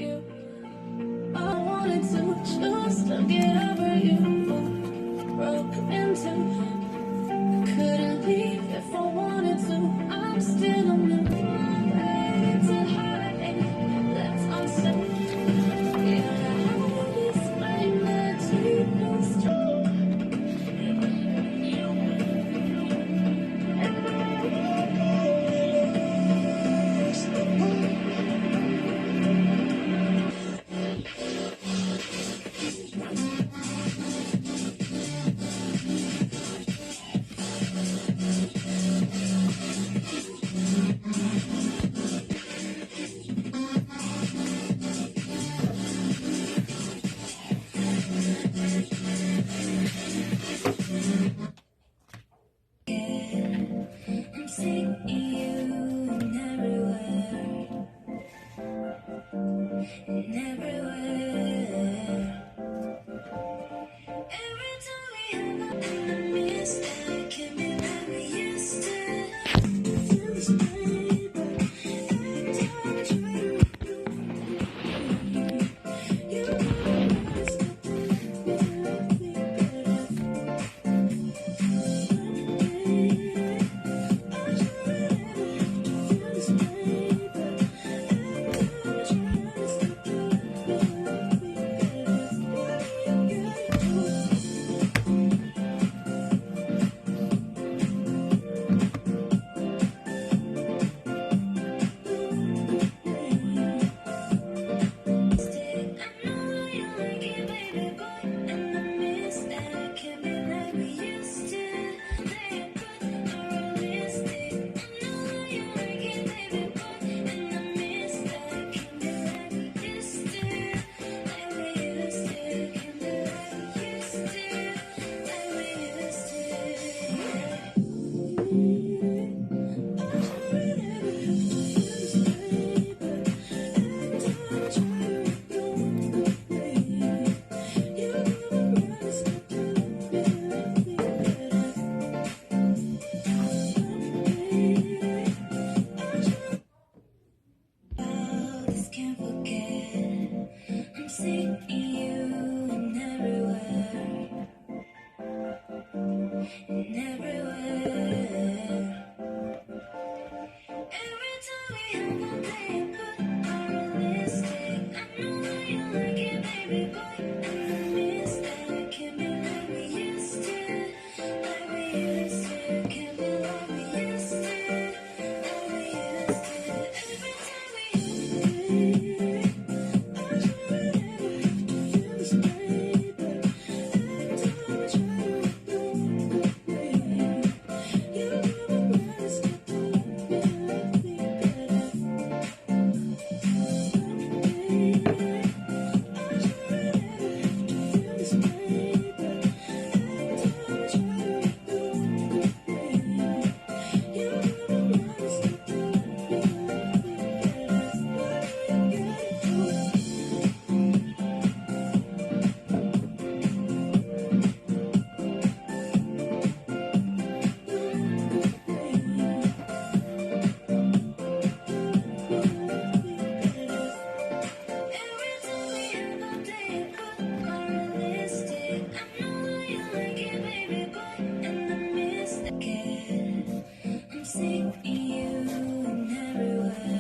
you. I wanted to just to get over you. Broke into, couldn't leave if I wanted to. I'm still on the way to hide. That's unsafe. Yeah, how would explain that deepest truth? I'm seeing you everywhere, everywhere. Every time we have a mistake, can be like we used to. Feel this paper, every time I try to you never stop to let me can't forget. I'm seeing you everywhere, everywhere. Every time we have a day, but unrealistic. I know you like it, baby boy, and I miss that. Can't be like we used to, like we used to. Can't be like we used to, like we used to. Every time we have a day, I try to feel this paper. Every time I try to look away, you never stop to let me better. I'm seeing you everywhere.